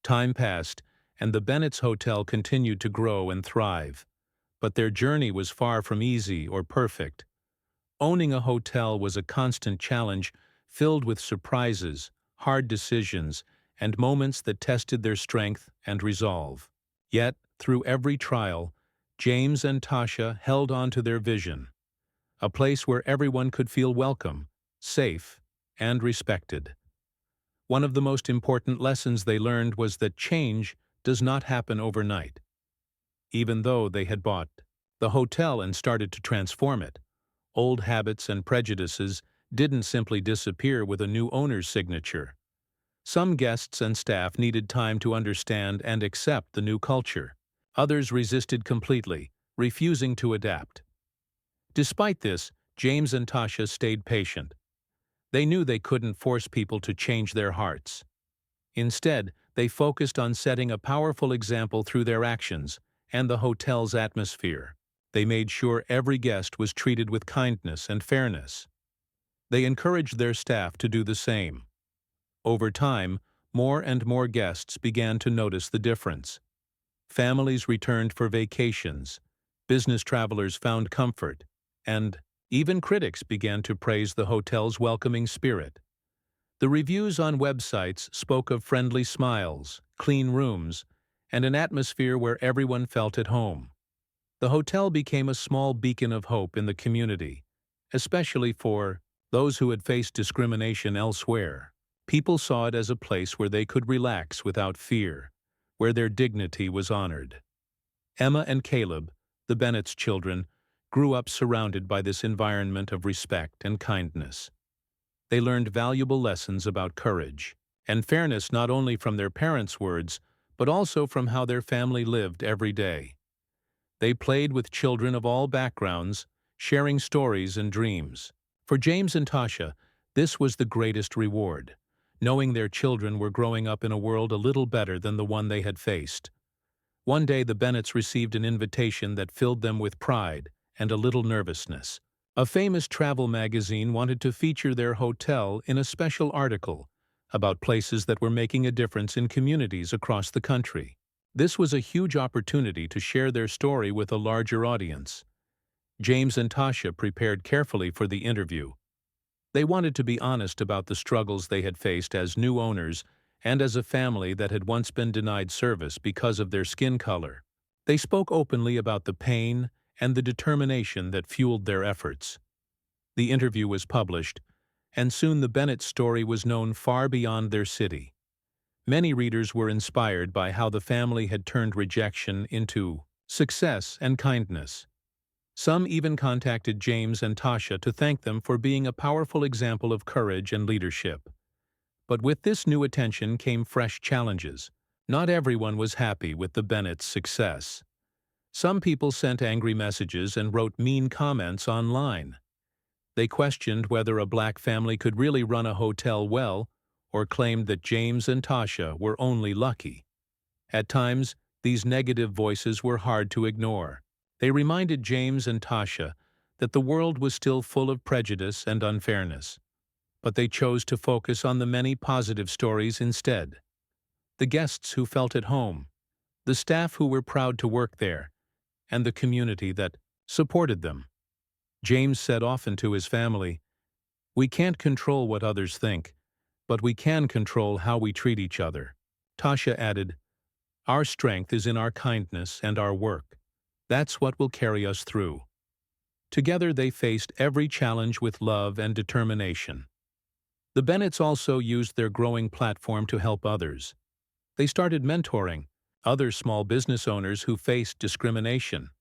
Time passed, and the Bennett's Hotel continued to grow and thrive. But their journey was far from easy or perfect. Owning a hotel was a constant challenge, filled with surprises, hard decisions, and moments that tested their strength and resolve. Yet, through every trial, James and Tasha held on to their vision, a place where everyone could feel welcome, safe, and respected. One of the most important lessons they learned was that change does not happen overnight. Even though they had bought the hotel and started to transform it, old habits and prejudices didn't simply disappear with a new owner's signature. Some guests and staff needed time to understand and accept the new culture. Others resisted completely, refusing to adapt. Despite this, James and Tasha stayed patient. They knew they couldn't force people to change their hearts. Instead, they focused on setting a powerful example through their actions and the hotel's atmosphere. They made sure every guest was treated with kindness and fairness. They encouraged their staff to do the same. Over time, more and more guests began to notice the difference. Families returned for vacations, business travelers found comfort, and even critics began to praise the hotel's welcoming spirit. The reviews on websites spoke of friendly smiles, clean rooms, and an atmosphere where everyone felt at home. The hotel became a small beacon of hope in the community, especially for those who had faced discrimination elsewhere. People saw it as a place where they could relax without fear, where their dignity was honored. Emma and Caleb, the Bennett's children, grew up surrounded by this environment of respect and kindness. They learned valuable lessons about courage and fairness not only from their parents' words, but also from how their family lived every day. They played with children of all backgrounds, sharing stories and dreams. For James and Tasha, this was the greatest reward, knowing their children were growing up in a world a little better than the one they had faced. One day the Bennetts received an invitation that filled them with pride and a little nervousness. A famous travel magazine wanted to feature their hotel in a special article about places that were making a difference in communities across the country. This was a huge opportunity to share their story with a larger audience. James and Tasha prepared carefully for the interview. They wanted to be honest about the struggles they had faced as new owners and as a family that had once been denied service because of their skin color. They spoke openly about the pain and the determination that fueled their efforts. The interview was published, and soon the Bennett story was known far beyond their city. Many readers were inspired by how the family had turned rejection into success and kindness. Some even contacted James and Tasha to thank them for being a powerful example of courage and leadership. But with this new attention came fresh challenges. Not everyone was happy with the Bennetts' success. Some people sent angry messages and wrote mean comments online. They questioned whether a black family could really run a hotel well, or claimed that James and Tasha were only lucky. At times, these negative voices were hard to ignore. They reminded James and Tasha that the world was still full of prejudice and unfairness. But they chose to focus on the many positive stories instead. The guests who felt at home, the staff who were proud to work there, and the community that supported them. James said often to his family, "We can't control what others think, but we can control how we treat each other." Tasha added, "Our strength is in our kindness and our work. That's what will carry us through." Together they faced every challenge with love and determination. The Bennetts also used their growing platform to help others. They started mentoring other small business owners who faced discrimination.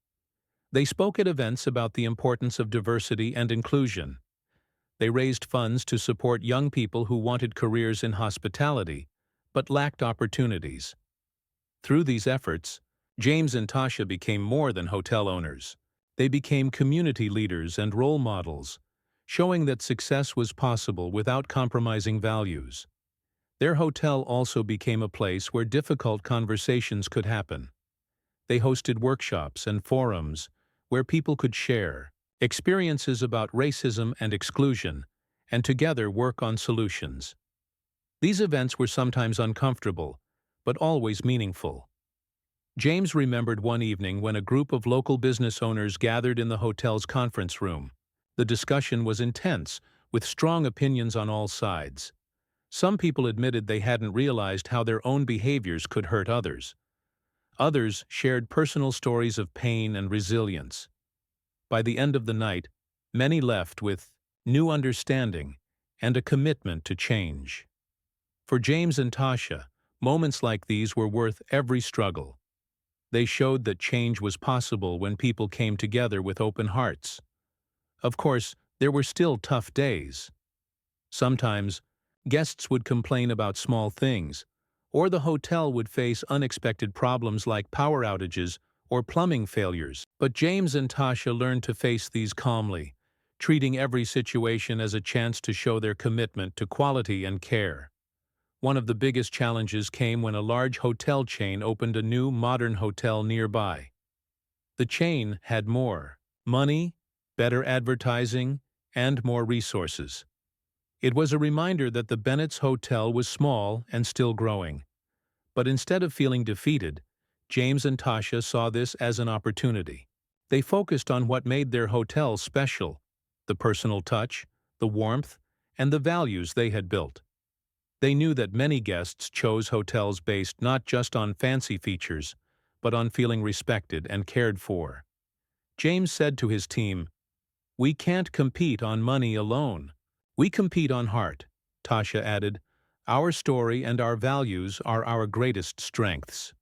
They spoke at events about the importance of diversity and inclusion. They raised funds to support young people who wanted careers in hospitality, but lacked opportunities. Through these efforts, James and Tasha became more than hotel owners. They became community leaders and role models, showing that success was possible without compromising values. Their hotel also became a place where difficult conversations could happen. They hosted workshops and forums where people could share experiences about racism and exclusion, and together work on solutions. These events were sometimes uncomfortable, but always meaningful. James remembered one evening when a group of local business owners gathered in the hotel's conference room. The discussion was intense, with strong opinions on all sides. Some people admitted they hadn't realized how their own behaviors could hurt others. Others shared personal stories of pain and resilience. By the end of the night, many left with new understanding and a commitment to change. For James and Tasha, moments like these were worth every struggle. They showed that change was possible when people came together with open hearts. Of course, there were still tough days. Sometimes, guests would complain about small things, or the hotel would face unexpected problems like power outages or plumbing failures. But James and Tasha learned to face these calmly, treating every situation as a chance to show their commitment to quality and care. One of the biggest challenges came when a large hotel chain opened a new, modern hotel nearby. The chain had more money, better advertising, and more resources. It was a reminder that the Bennett's Hotel was small and still growing. But instead of feeling defeated, James and Tasha saw this as an opportunity. They focused on what made their hotel special: the personal touch, the warmth, and the values they had built. They knew that many guests chose hotels based not just on fancy features, but on feeling respected and cared for. James said to his team, "We can't compete on money alone. We compete on heart." Tasha added, "Our story and our values are our greatest strengths."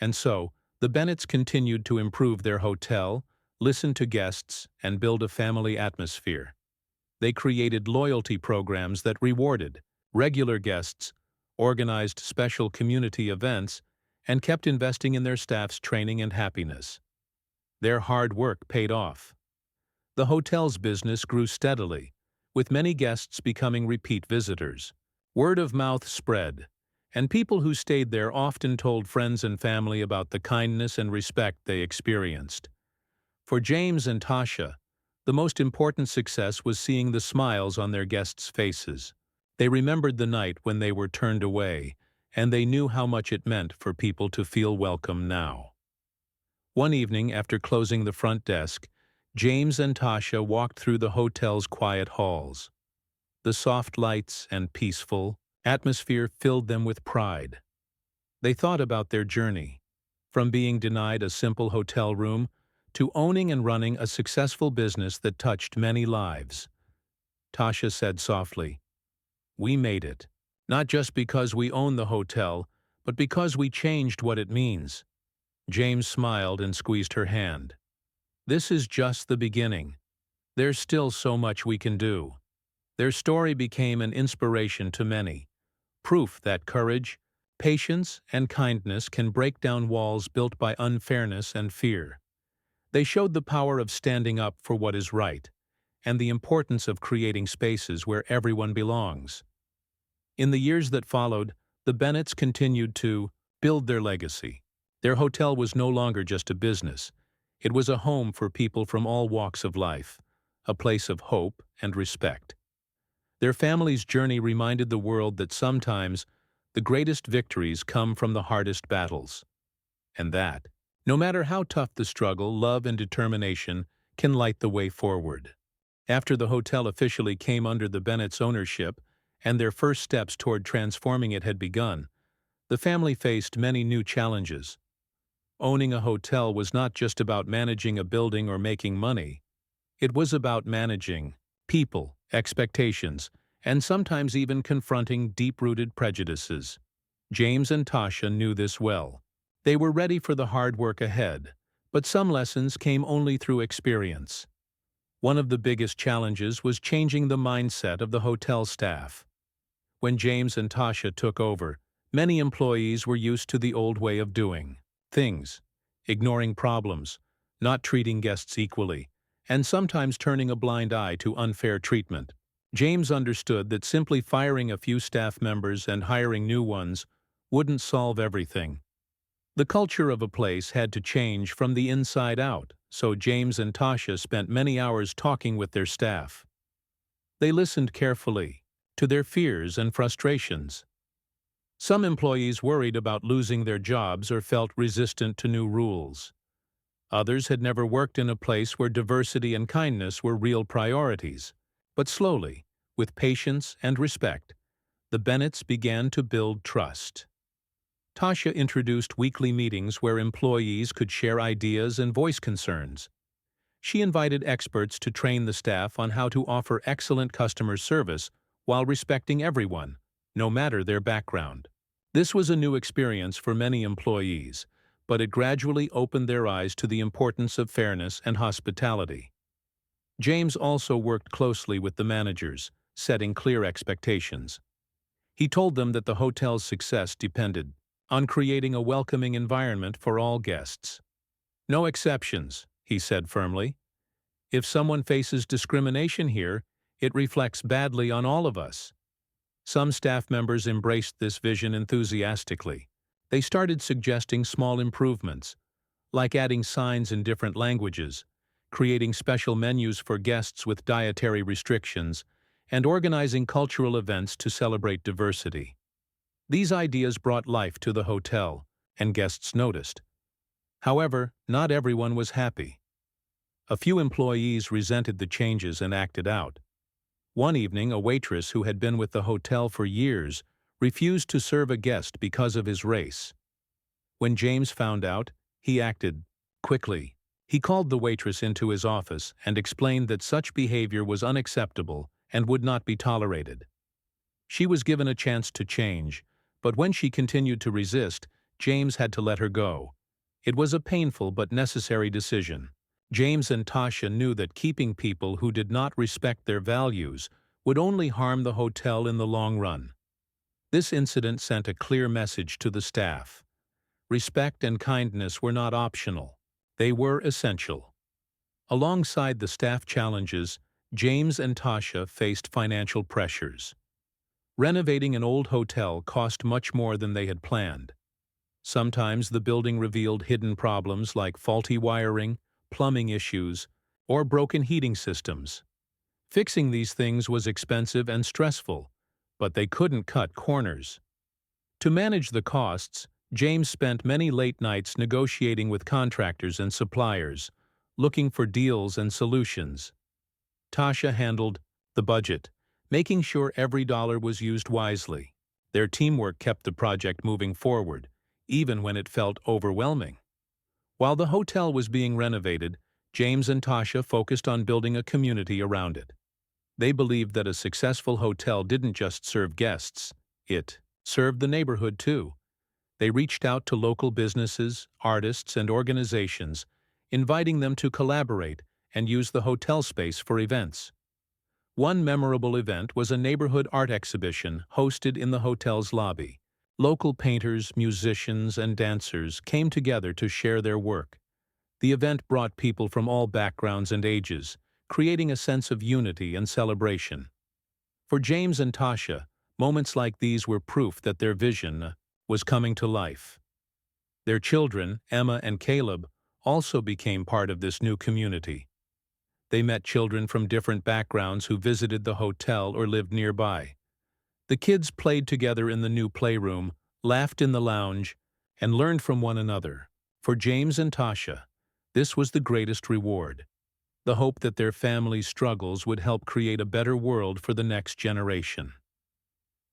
And so, the Bennetts continued to improve their hotel, listen to guests, and build a family atmosphere. They created loyalty programs that rewarded regular guests, organized special community events, and kept investing in their staff's training and happiness. Their hard work paid off. The hotel's business grew steadily, with many guests becoming repeat visitors. Word of mouth spread, and people who stayed there often told friends and family about the kindness and respect they experienced. For James and Tasha, the most important success was seeing the smiles on their guests' faces. They remembered the night when they were turned away, and they knew how much it meant for people to feel welcome now. One evening, after closing the front desk, James and Tasha walked through the hotel's quiet halls. The soft lights and peaceful atmosphere filled them with pride. They thought about their journey, from being denied a simple hotel room to owning and running a successful business that touched many lives. Tasha said softly, "We made it, not just because we own the hotel, but because we changed what it means." James smiled and squeezed her hand. "This is just the beginning. There's still so much we can do." Their story became an inspiration to many, proof that courage, patience, and kindness can break down walls built by unfairness and fear. They showed the power of standing up for what is right, and the importance of creating spaces where everyone belongs. In the years that followed, the Bennetts continued to build their legacy. Their hotel was no longer just a business. It was a home for people from all walks of life, a place of hope and respect. Their family's journey reminded the world that sometimes the greatest victories come from the hardest battles. And that, no matter how tough the struggle, love and determination can light the way forward. After the hotel officially came under the Bennett's ownership and their first steps toward transforming it had begun, the family faced many new challenges. Owning a hotel was not just about managing a building or making money. It was about managing people, expectations, and sometimes even confronting deep-rooted prejudices. James and Tasha knew this well. They were ready for the hard work ahead, but some lessons came only through experience. One of the biggest challenges was changing the mindset of the hotel staff. When James and Tasha took over, many employees were used to the old way of doing things, ignoring problems, not treating guests equally, and sometimes turning a blind eye to unfair treatment. James understood that simply firing a few staff members and hiring new ones wouldn't solve everything. The culture of a place had to change from the inside out, so James and Tasha spent many hours talking with their staff. They listened carefully to their fears and frustrations. Some employees worried about losing their jobs or felt resistant to new rules. Others had never worked in a place where diversity and kindness were real priorities. But slowly, with patience and respect, the Bennetts began to build trust. Tasha introduced weekly meetings where employees could share ideas and voice concerns. She invited experts to train the staff on how to offer excellent customer service while respecting everyone, no matter their background. This was a new experience for many employees, but it gradually opened their eyes to the importance of fairness and hospitality. James also worked closely with the managers, setting clear expectations. He told them that the hotel's success depended on creating a welcoming environment for all guests. "No exceptions," he said firmly. "If someone faces discrimination here, it reflects badly on all of us." Some staff members embraced this vision enthusiastically. They started suggesting small improvements, like adding signs in different languages, creating special menus for guests with dietary restrictions, and organizing cultural events to celebrate diversity. These ideas brought life to the hotel, and guests noticed. However, not everyone was happy. A few employees resented the changes and acted out. One evening, a waitress who had been with the hotel for years refused to serve a guest because of his race. When James found out, he acted quickly. He called the waitress into his office and explained that such behavior was unacceptable and would not be tolerated. She was given a chance to change, but when she continued to resist, James had to let her go. It was a painful but necessary decision. James and Tasha knew that keeping people who did not respect their values would only harm the hotel in the long run. This incident sent a clear message to the staff. Respect and kindness were not optional. They were essential. Alongside the staff challenges, James and Tasha faced financial pressures. Renovating an old hotel cost much more than they had planned. Sometimes the building revealed hidden problems like faulty wiring, plumbing issues, or broken heating systems. Fixing these things was expensive and stressful, but they couldn't cut corners. To manage the costs, James spent many late nights negotiating with contractors and suppliers, looking for deals and solutions. Tasha handled the budget, making sure every dollar was used wisely. Their teamwork kept the project moving forward, even when it felt overwhelming. While the hotel was being renovated, James and Tasha focused on building a community around it. They believed that a successful hotel didn't just serve guests, it served the neighborhood too. They reached out to local businesses, artists, and organizations, inviting them to collaborate and use the hotel space for events. One memorable event was a neighborhood art exhibition hosted in the hotel's lobby. Local painters, musicians, and dancers came together to share their work. The event brought people from all backgrounds and ages, creating a sense of unity and celebration. For James and Tasha, moments like these were proof that their vision was coming to life. Their children, Emma and Caleb, also became part of this new community. They met children from different backgrounds who visited the hotel or lived nearby. The kids played together in the new playroom, laughed in the lounge, and learned from one another. For James and Tasha, this was the greatest reward, the hope that their family's struggles would help create a better world for the next generation.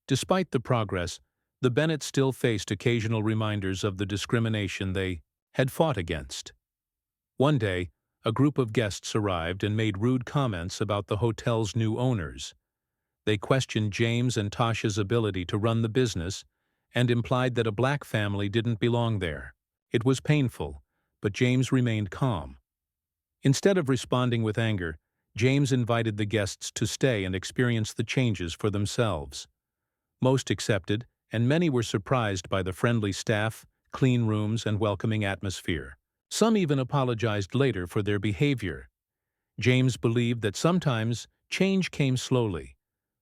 Despite the progress, the Bennetts still faced occasional reminders of the discrimination they had fought against. One day, a group of guests arrived and made rude comments about the hotel's new owners. They questioned James and Tasha's ability to run the business and implied that a black family didn't belong there. It was painful, but James remained calm. Instead of responding with anger, James invited the guests to stay and experience the changes for themselves. Most accepted, and many were surprised by the friendly staff, clean rooms, and welcoming atmosphere. Some even apologized later for their behavior. James believed that sometimes change came slowly,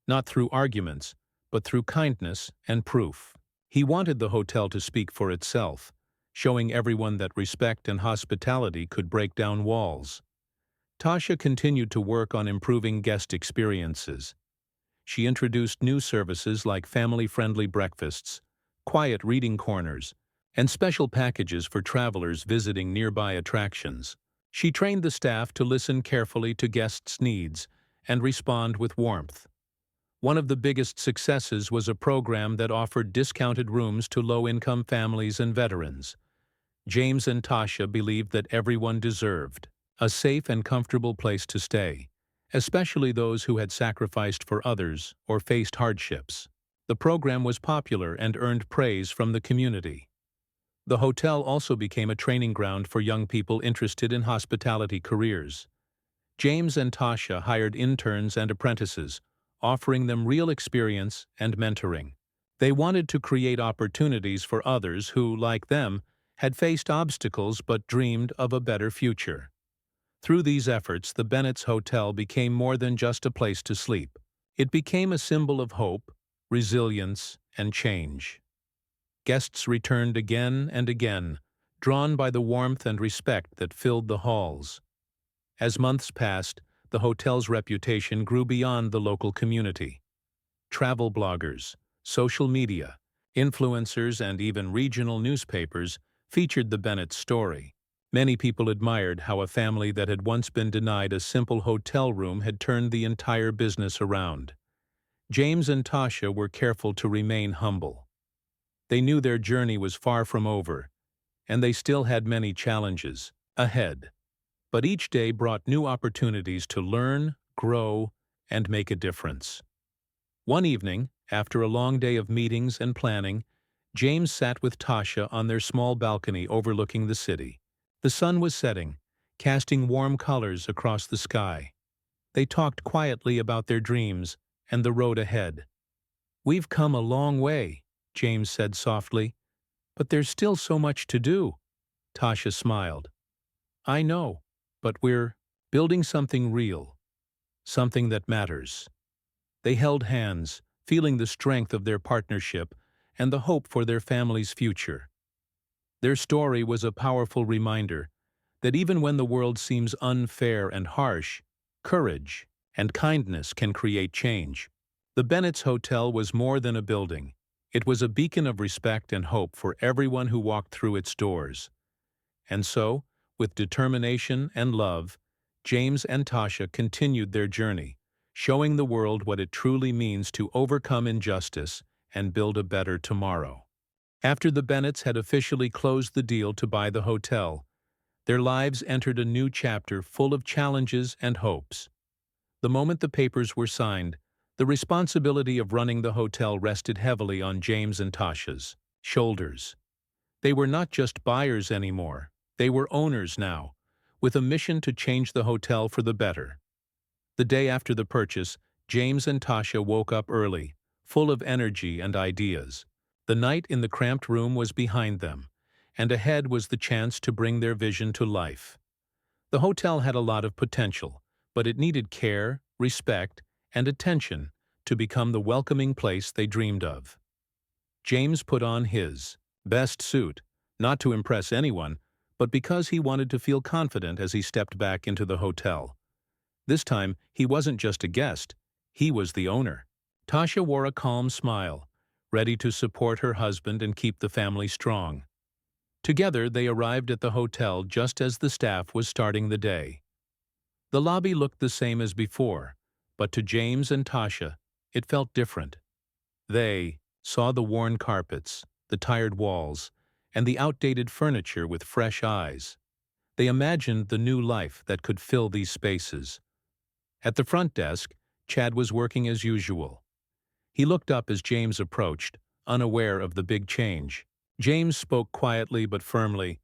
not through arguments, but through kindness and proof. He wanted the hotel to speak for itself, showing everyone that respect and hospitality could break down walls. Tasha continued to work on improving guest experiences. She introduced new services like family-friendly breakfasts, quiet reading corners, and special packages for travelers visiting nearby attractions. She trained the staff to listen carefully to guests' needs and respond with warmth. One of the biggest successes was a program that offered discounted rooms to low-income families and veterans. James and Tasha believed that everyone deserved a safe and comfortable place to stay, especially those who had sacrificed for others or faced hardships. The program was popular and earned praise from the community. The hotel also became a training ground for young people interested in hospitality careers. James and Tasha hired interns and apprentices, offering them real experience and mentoring. They wanted to create opportunities for others who, like them, had faced obstacles but dreamed of a better future. Through these efforts, the Bennett's Hotel became more than just a place to sleep. It became a symbol of hope, resilience, and change. Guests returned again and again, drawn by the warmth and respect that filled the halls. As months passed, the hotel's reputation grew beyond the local community. Travel bloggers, social media, influencers, and even regional newspapers featured the Bennett's story. Many people admired how a family that had once been denied a simple hotel room had turned the entire business around. James and Tasha were careful to remain humble. They knew their journey was far from over, and they still had many challenges ahead. But each day brought new opportunities to learn, grow, and make a difference. One evening, after a long day of meetings and planning, James sat with Tasha on their small balcony overlooking the city. The sun was setting, casting warm colors across the sky. They talked quietly about their dreams and the road ahead. "We've come a long way," James said softly. "But there's still so much to do." Tasha smiled. "I know, but we're building something real, something that matters." They held hands, feeling the strength of their partnership and the hope for their family's future. Their story was a powerful reminder that even when the world seems unfair and harsh, courage and kindness can create change. The Bennett's Hotel was more than a building. It was a beacon of respect and hope for everyone who walked through its doors. And so, with determination and love, James and Tasha continued their journey, showing the world what it truly means to overcome injustice and build a better tomorrow. After the Bennetts had officially closed the deal to buy the hotel, their lives entered a new chapter full of challenges and hopes. The moment the papers were signed, the responsibility of running the hotel rested heavily on James and Tasha's shoulders. They were not just buyers anymore, they were owners now, with a mission to change the hotel for the better. The day after the purchase, James and Tasha woke up early, full of energy and ideas. The night in the cramped room was behind them, and ahead was the chance to bring their vision to life. The hotel had a lot of potential, but it needed care, respect, and attention to become the welcoming place they dreamed of. James put on his best suit, not to impress anyone, but because he wanted to feel confident as he stepped back into the hotel. This time, he wasn't just a guest, he was the owner. Tasha wore a calm smile, ready to support her husband and keep the family strong. Together, they arrived at the hotel just as the staff was starting the day. The lobby looked the same as before, but to James and Tasha, it felt different. They saw the worn carpets, the tired walls, and the outdated furniture with fresh eyes. They imagined the new life that could fill these spaces. At the front desk, Chad was working as usual. He looked up as James approached, unaware of the big change. James spoke quietly but firmly.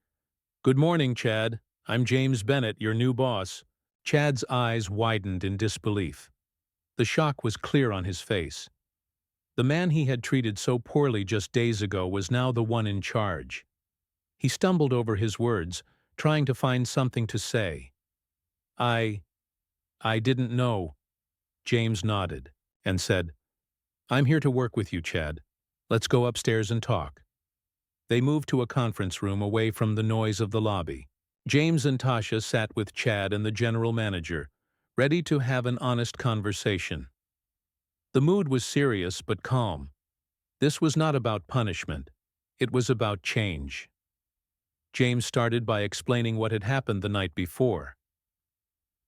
"Good morning, Chad. I'm James Bennett, your new boss." Chad's eyes widened in disbelief. The shock was clear on his face. The man he had treated so poorly just days ago was now the one in charge. He stumbled over his words, trying to find something to say. I didn't know." James nodded and said, "I'm here to work with you, Chad. Let's go upstairs and talk." They moved to a conference room away from the noise of the lobby. James and Tasha sat with Chad and the general manager, ready to have an honest conversation. The mood was serious but calm. This was not about punishment. It was about change. James started by explaining what had happened the night before.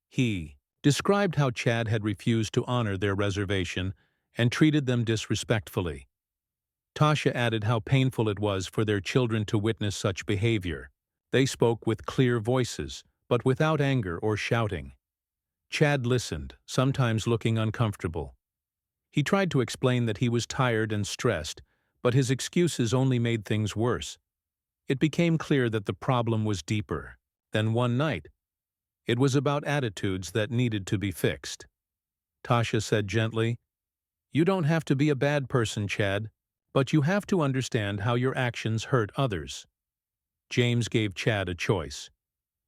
He described how Chad had refused to honor their reservation and treated them disrespectfully. Tasha added how painful it was for their children to witness such behavior. They spoke with clear voices, but without anger or shouting. Chad listened, sometimes looking uncomfortable. He tried to explain that he was tired and stressed, but his excuses only made things worse. It became clear that the problem was deeper than one night. It was about attitudes that needed to be fixed. Tasha said gently, "You don't have to be a bad person, Chad, but you have to understand how your actions hurt others." James gave Chad a choice.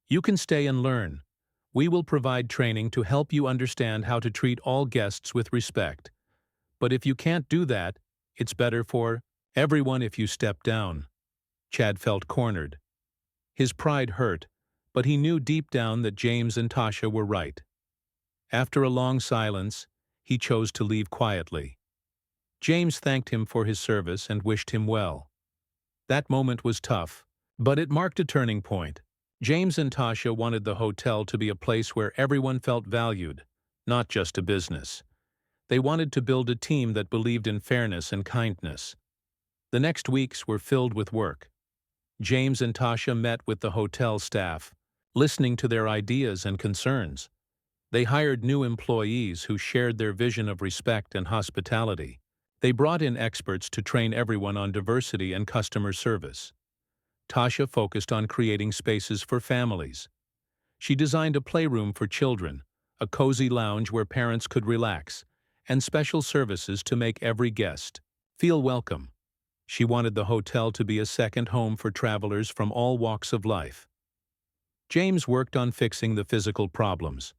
"You can stay and learn. We will provide training to help you understand how to treat all guests with respect. But if you can't do that, it's better for everyone if you step down." Chad felt cornered. His pride hurt, but he knew deep down that James and Tasha were right. After a long silence, he chose to leave quietly. James thanked him for his service and wished him well. That moment was tough, but it marked a turning point. James and Tasha wanted the hotel to be a place where everyone felt valued, not just a business. They wanted to build a team that believed in fairness and kindness. The next weeks were filled with work. James and Tasha met with the hotel staff, listening to their ideas and concerns. They hired new employees who shared their vision of respect and hospitality. They brought in experts to train everyone on diversity and customer service. Tasha focused on creating spaces for families. She designed a playroom for children, a cozy lounge where parents could relax, and special services to make every guest feel welcome. She wanted the hotel to be a second home for travelers from all walks of life. James worked on fixing the physical problems.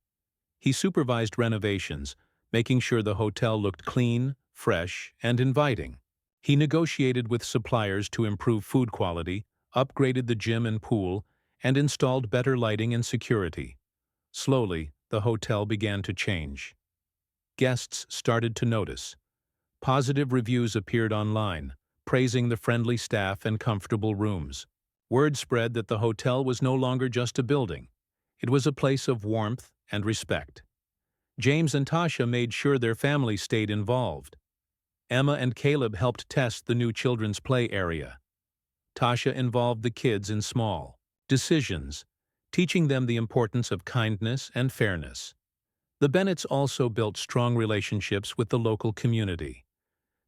He supervised renovations, making sure the hotel looked clean, fresh, and inviting. He negotiated with suppliers to improve food quality, upgraded the gym and pool, and installed better lighting and security. Slowly, the hotel began to change. Guests started to notice. Positive reviews appeared online, praising the friendly staff and comfortable rooms. Word spread that the hotel was no longer just a building. It was a place of warmth and respect. James and Tasha made sure their family stayed involved. Emma and Caleb helped test the new children's play area. Tasha involved the kids in small decisions, teaching them the importance of kindness and fairness. The Bennetts also built strong relationships with the local community.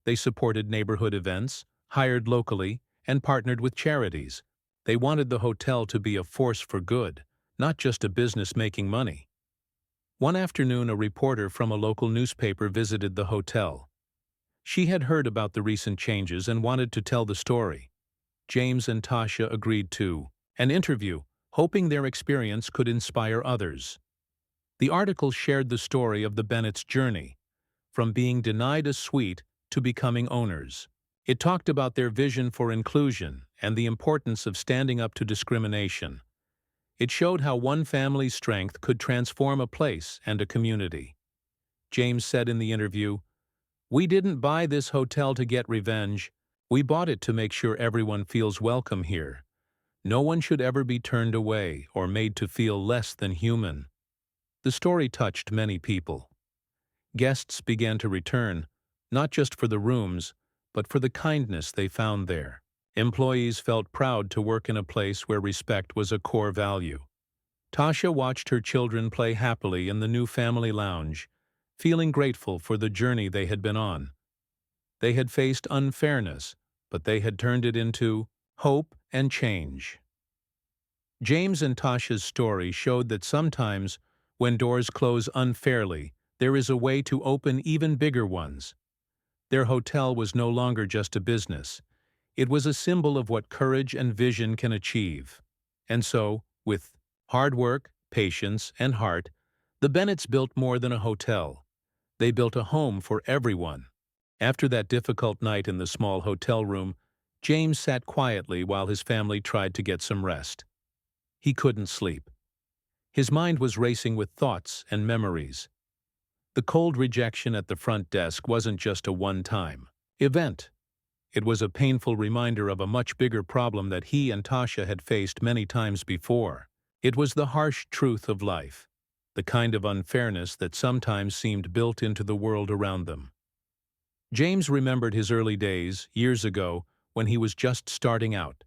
They supported neighborhood events, hired locally, and partnered with charities. They wanted the hotel to be a force for good, not just a business making money. One afternoon, a reporter from a local newspaper visited the hotel. She had heard about the recent changes and wanted to tell the story. James and Tasha agreed to an interview, hoping their experience could inspire others. The article shared the story of the Bennett's journey, from being denied a suite to becoming owners. It talked about their vision for inclusion and the importance of standing up to discrimination. It showed how one family's strength could transform a place and a community. James said in the interview, "We didn't buy this hotel to get revenge. We bought it to make sure everyone feels welcome here. No one should ever be turned away or made to feel less than human." The story touched many people. Guests began to return, not just for the rooms, but for the kindness they found there. Employees felt proud to work in a place where respect was a core value. Tasha watched her children play happily in the new family lounge, feeling grateful for the journey they had been on. They had faced unfairness, but they had turned it into hope and change. James and Tasha's story showed that sometimes, when doors close unfairly, there is a way to open even bigger ones. Their hotel was no longer just a business. It was a symbol of what courage and vision can achieve. And so, with hard work, patience, and heart, the Bennetts built more than a hotel. They built a home for everyone. After that difficult night in the small hotel room, James sat quietly while his family tried to get some rest. He couldn't sleep. His mind was racing with thoughts and memories. The cold rejection at the front desk wasn't just a one-time event. It was a painful reminder of a much bigger problem that he and Tasha had faced many times before. It was the harsh truth of life, the kind of unfairness that sometimes seemed built into the world around them. James remembered his early days, years ago, when he was just starting out.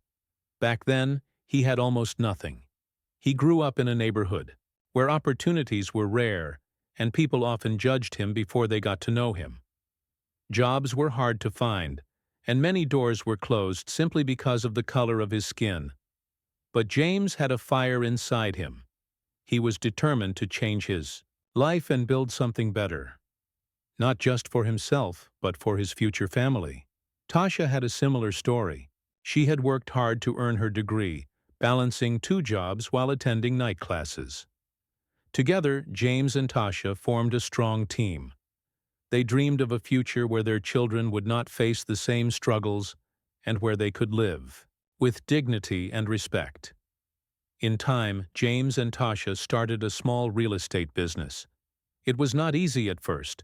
Back then, he had almost nothing. He grew up in a neighborhood where opportunities were rare and people often judged him before they got to know him. Jobs were hard to find, and many doors were closed simply because of the color of his skin. But James had a fire inside him. He was determined to change his life and build something better. Not just for himself, but for his future family. Tasha had a similar story. She had worked hard to earn her degree, balancing 2 jobs while attending night classes. Together, James and Tasha formed a strong team. They dreamed of a future where their children would not face the same struggles and where they could live with dignity and respect. In time, James and Tasha started a small real estate business. It was not easy at first.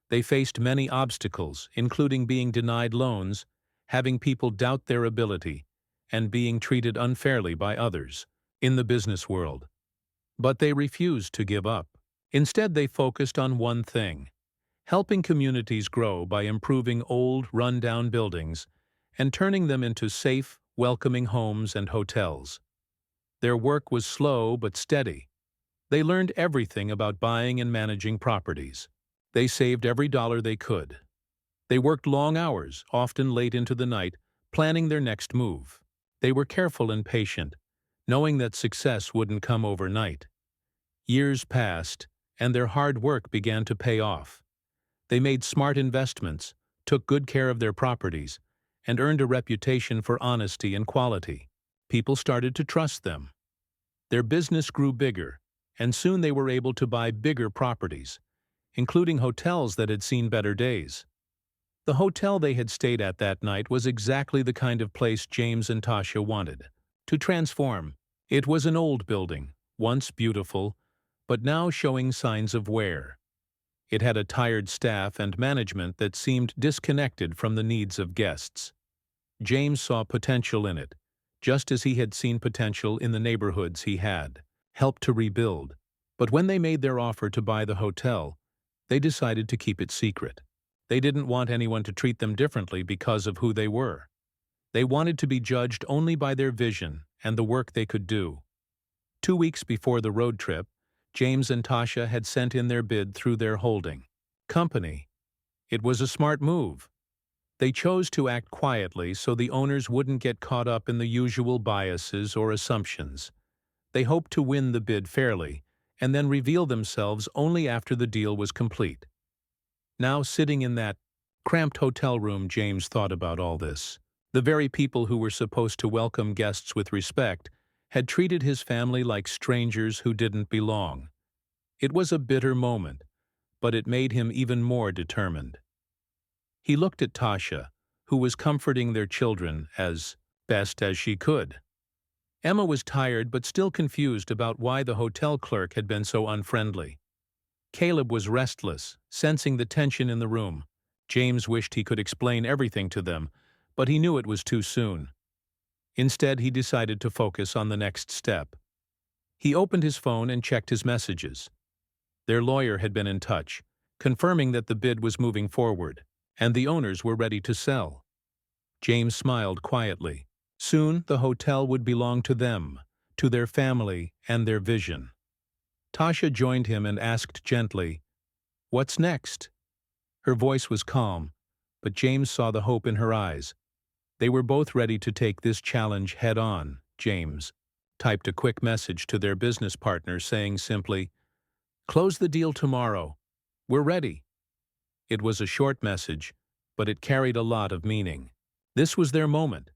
They faced many obstacles, including being denied loans, having people doubt their ability, and being treated unfairly by others in the business world. But they refused to give up. Instead, they focused on one thing: helping communities grow by improving old, run-down buildings and turning them into safe, welcoming homes and hotels. Their work was slow but steady. They learned everything about buying and managing properties. They saved every dollar they could. They worked long hours, often late into the night, planning their next move. They were careful and patient, knowing that success wouldn't come overnight. Years passed, and their hard work began to pay off. They made smart investments, took good care of their properties, and earned a reputation for honesty and quality. People started to trust them. Their business grew bigger, and soon they were able to buy bigger properties, including hotels that had seen better days. The hotel they had stayed at that night was exactly the kind of place James and Tasha wanted to transform. It was an old building, once beautiful, but now showing signs of wear. It had a tired staff and management that seemed disconnected from the needs of guests. James saw potential in it, just as he had seen potential in the neighborhoods he had helped to rebuild. But when they made their offer to buy the hotel, they decided to keep it secret. They didn't want anyone to treat them differently because of who they were. They wanted to be judged only by their vision and the work they could do. 2 weeks before the road trip, James and Tasha had sent in their bid through their holding company. It was a smart move. They chose to act quietly so the owners wouldn't get caught up in the usual biases or assumptions. They hoped to win the bid fairly and then reveal themselves only after the deal was complete. Now, sitting in that cramped hotel room, James thought about all this. The very people who were supposed to welcome guests with respect had treated his family like strangers who didn't belong. It was a bitter moment, but it made him even more determined. He looked at Tasha, who was comforting their children as best as she could. Emma was tired but still confused about why the hotel clerk had been so unfriendly. Caleb was restless, sensing the tension in the room. James wished he could explain everything to them, but he knew it was too soon. Instead, he decided to focus on the next step. He opened his phone and checked his messages. Their lawyer had been in touch, confirming that the bid was moving forward, and the owners were ready to sell. James smiled quietly. Soon, the hotel would belong to them, to their family and their vision. Tasha joined him and asked gently, "What's next?" Her voice was calm, but James saw the hope in her eyes. They were both ready to take this challenge head-on. James typed a quick message to their business partner saying simply, "Close the deal tomorrow. We're ready." It was a short message, but it carried a lot of meaning. This was their moment,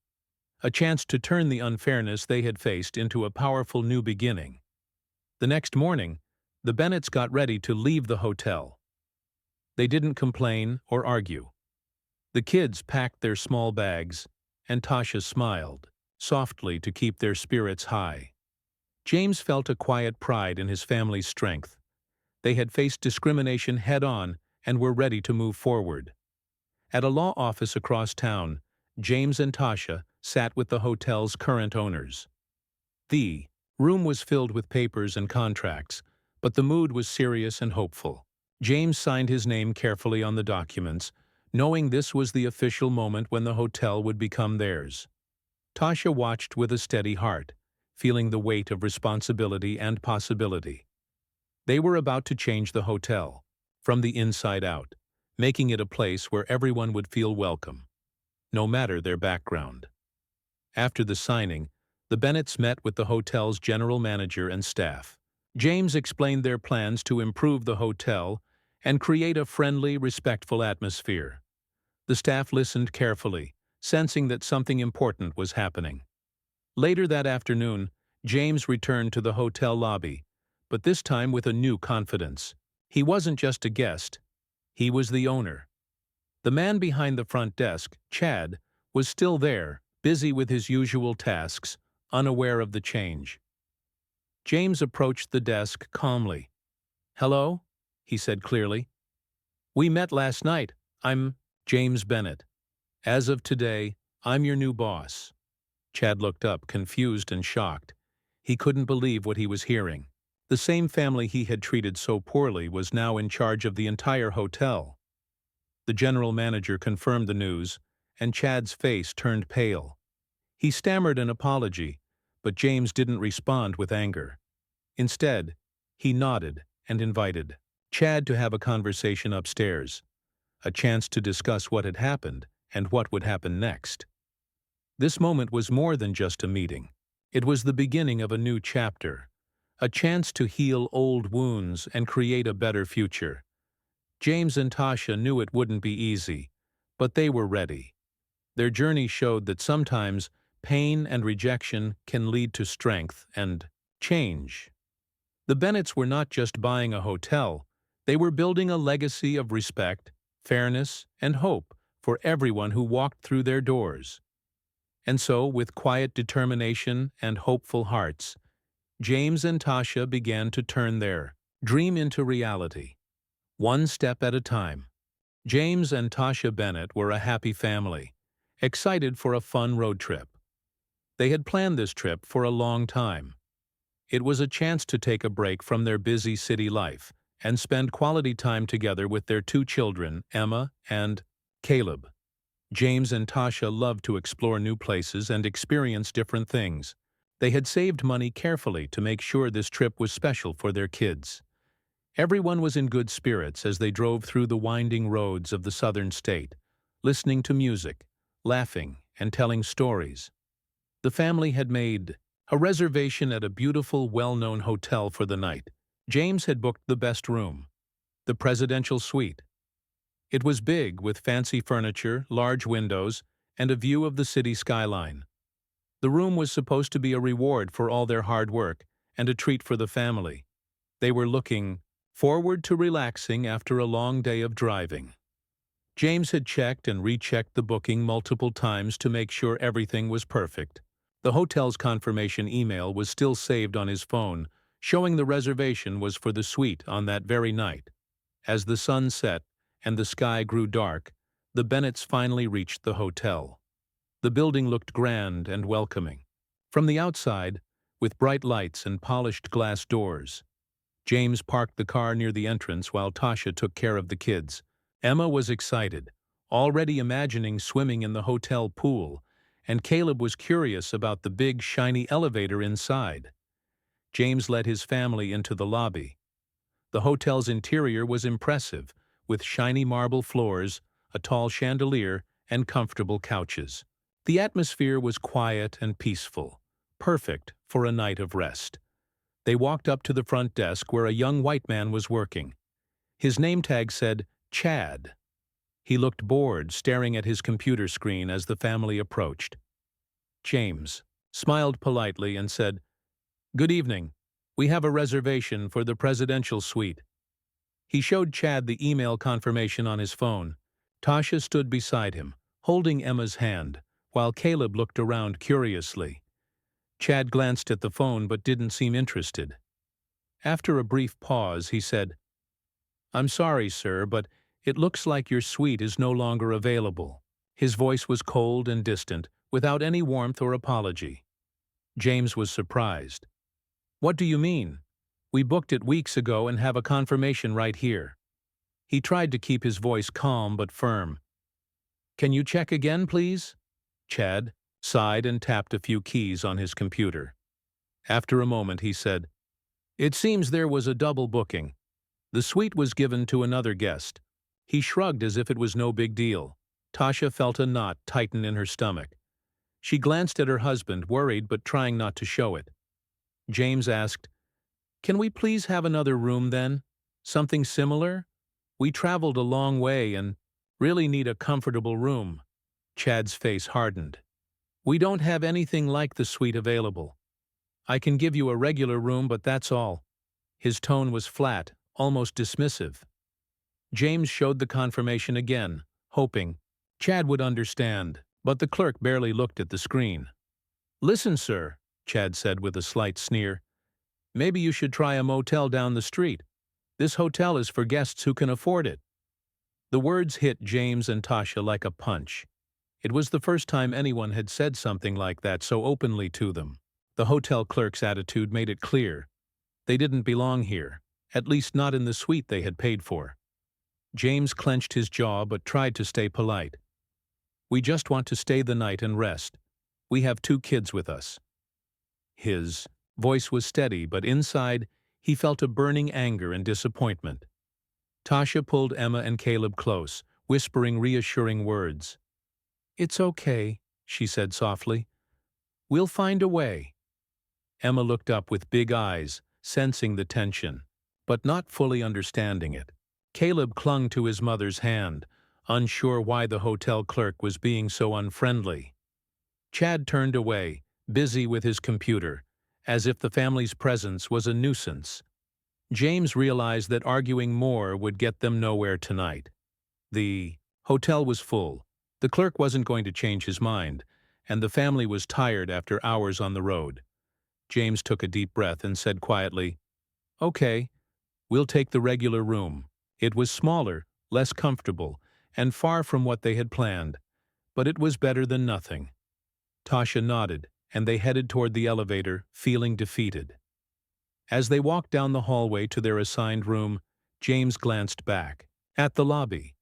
a chance to turn the unfairness they had faced into a powerful new beginning. The next morning, the Bennetts got ready to leave the hotel. They didn't complain or argue. The kids packed their small bags, and Tasha smiled softly to keep their spirits high. James felt a quiet pride in his family's strength. They had faced discrimination head-on and were ready to move forward. At a law office across town, James and Tasha sat with the hotel's current owners. The room was filled with papers and contracts, but the mood was serious and hopeful. James signed his name carefully on the documents, knowing this was the official moment when the hotel would become theirs. Tasha watched with a steady heart, feeling the weight of responsibility and possibility. They were about to change the hotel, from the inside out, making it a place where everyone would feel welcome, no matter their background. After the signing, the Bennetts met with the hotel's general manager and staff. James explained their plans to improve the hotel and create a friendly, respectful atmosphere. The staff listened carefully, sensing that something important was happening. Later that afternoon, James returned to the hotel lobby, but this time with a new confidence. He wasn't just a guest, he was the owner. The man behind the front desk, Chad, was still there, busy with his usual tasks, unaware of the change. James approached the desk calmly. "Hello?" he said clearly. "We met last night. I'm James Bennett. As of today, I'm your new boss." Chad looked up, confused and shocked. He couldn't believe what he was hearing. The same family he had treated so poorly was now in charge of the entire hotel. The general manager confirmed the news, and Chad's face turned pale. He stammered an apology, but James didn't respond with anger. Instead, he nodded and invited Chad to have a conversation upstairs, a chance to discuss what had happened and what would happen next. This moment was more than just a meeting. It was the beginning of a new chapter, a chance to heal old wounds and create a better future. James and Tasha knew it wouldn't be easy, but they were ready. Their journey showed that sometimes pain and rejection can lead to strength and change. The Bennetts were not just buying a hotel, they were building a legacy of respect, fairness, and hope for everyone who walked through their doors. And so, with quiet determination and hopeful hearts, James and Tasha began to turn their dream into reality, one step at a time. James and Tasha Bennett were a happy family, excited for a fun road trip. They had planned this trip for a long time. It was a chance to take a break from their busy city life and spend quality time together with their two children, Emma and Caleb. James and Tasha loved to explore new places and experience different things. They had saved money carefully to make sure this trip was special for their kids. Everyone was in good spirits as they drove through the winding roads of the southern state, listening to music, laughing, and telling stories. The family had made a reservation at a beautiful, well-known hotel for the night. James had booked the best room, the presidential suite. It was big, with fancy furniture, large windows, and a view of the city skyline. The room was supposed to be a reward for all their hard work and a treat for the family. They were looking forward to relaxing after a long day of driving. James had checked and rechecked the booking multiple times to make sure everything was perfect. The hotel's confirmation email was still saved on his phone, showing the reservation was for the suite on that very night. As the sun set and the sky grew dark, the Bennetts finally reached the hotel. The building looked grand and welcoming. From the outside, with bright lights and polished glass doors, James parked the car near the entrance while Tasha took care of the kids. Emma was excited, already imagining swimming in the hotel pool, and Caleb was curious about the big, shiny elevator inside. James led his family into the lobby. The hotel's interior was impressive, with shiny marble floors, a tall chandelier, and comfortable couches. The atmosphere was quiet and peaceful, perfect for a night of rest. They walked up to the front desk where a young white man was working. His name tag said, Chad. He looked bored, staring at his computer screen as the family approached. James smiled politely and said, "Good evening. We have a reservation for the presidential suite." He showed Chad the email confirmation on his phone. Tasha stood beside him, holding Emma's hand, while Caleb looked around curiously. Chad glanced at the phone but didn't seem interested. After a brief pause, he said, "I'm sorry, sir, but it looks like your suite is no longer available." His voice was cold and distant, without any warmth or apology. James was surprised. "What do you mean? We booked it weeks ago and have a confirmation right here." He tried to keep his voice calm but firm. "Can you check again, please?" Chad sighed and tapped a few keys on his computer. After a moment, he said, "It seems there was a double booking. The suite was given to another guest." He shrugged as if it was no big deal. Tasha felt a knot tighten in her stomach. She glanced at her husband, worried but trying not to show it. James asked, "Can we please have another room then? Something similar? We traveled a long way and really need a comfortable room." Chad's face hardened. "We don't have anything like the suite available. I can give you a regular room, but that's all." His tone was flat, almost dismissive. James showed the confirmation again, hoping Chad would understand, but the clerk barely looked at the screen. "Listen, sir," Chad said with a slight sneer, "maybe you should try a motel down the street. This hotel is for guests who can afford it." The words hit James and Tasha like a punch. It was the first time anyone had said something like that so openly to them. The hotel clerk's attitude made it clear. They didn't belong here, at least not in the suite they had paid for. James clenched his jaw but tried to stay polite. "We just want to stay the night and rest. We have 2 kids with us." His voice was steady, but inside he felt a burning anger and disappointment. Tasha pulled Emma and Caleb close, whispering reassuring words. "It's okay," she said softly. "We'll find a way." Emma looked up with big eyes, sensing the tension, but not fully understanding it. Caleb clung to his mother's hand, unsure why the hotel clerk was being so unfriendly. Chad turned away, busy with his computer, as if the family's presence was a nuisance. James realized that arguing more would get them nowhere tonight. The hotel was full. The clerk wasn't going to change his mind, and the family was tired after hours on the road. James took a deep breath and said quietly, "Okay, we'll take the regular room." It was smaller, less comfortable, and far from what they had planned, but it was better than nothing. Tasha nodded, and they headed toward the elevator, feeling defeated. As they walked down the hallway to their assigned room, James glanced back. At the lobby,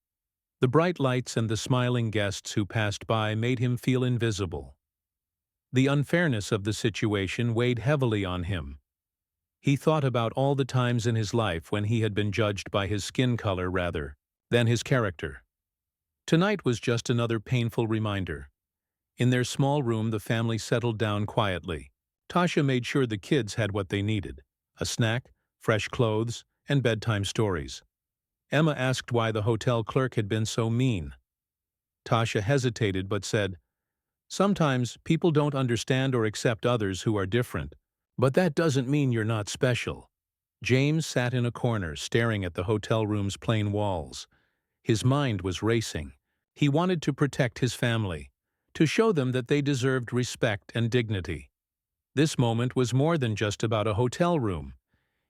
the bright lights and the smiling guests who passed by made him feel invisible. The unfairness of the situation weighed heavily on him. He thought about all the times in his life when he had been judged by his skin color rather than his character. Tonight was just another painful reminder. In their small room, the family settled down quietly. Tasha made sure the kids had what they needed: a snack, fresh clothes, and bedtime stories. Emma asked why the hotel clerk had been so mean. Tasha hesitated but said, "Sometimes people don't understand or accept others who are different, but that doesn't mean you're not special." James sat in a corner, staring at the hotel room's plain walls. His mind was racing. He wanted to protect his family, to show them that they deserved respect and dignity. This moment was more than just about a hotel room.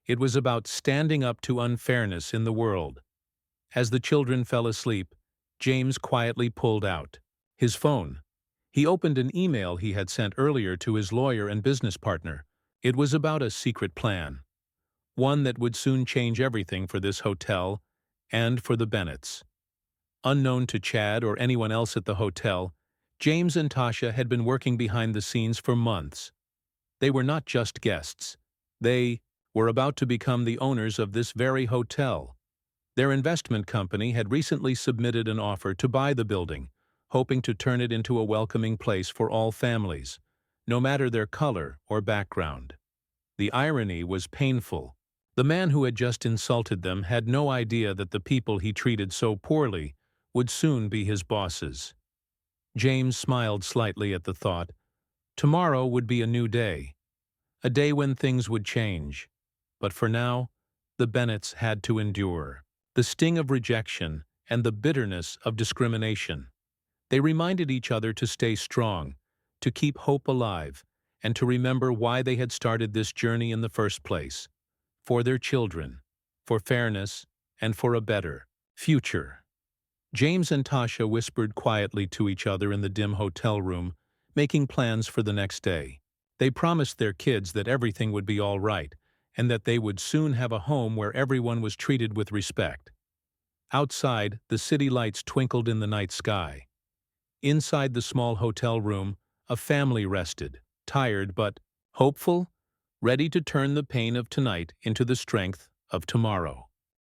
It was about standing up to unfairness in the world. As the children fell asleep, James quietly pulled out his phone. He opened an email he had sent earlier to his lawyer and business partner. It was about a secret plan, one that would soon change everything for this hotel and for the Bennetts. Unknown to Chad or anyone else at the hotel, James and Tasha had been working behind the scenes for months. They were not just guests. They were about to become the owners of this very hotel. Their investment company had recently submitted an offer to buy the building, hoping to turn it into a welcoming place for all families, no matter their color or background. The irony was painful. The man who had just insulted them had no idea that the people he treated so poorly would soon be his bosses. James smiled slightly at the thought. Tomorrow would be a new day, a day when things would change. But for now, the Bennetts had to endure the sting of rejection and the bitterness of discrimination. They reminded each other to stay strong, to keep hope alive, and to remember why they had started this journey in the first place: for their children, for fairness, and for a better future. James and Tasha whispered quietly to each other in the dim hotel room, making plans for the next day. They promised their kids that everything would be all right, and that they would soon have a home where everyone was treated with respect. Outside, the city lights twinkled in the night sky. Inside the small hotel room, a family rested, tired but hopeful, ready to turn the pain of tonight into the strength of tomorrow.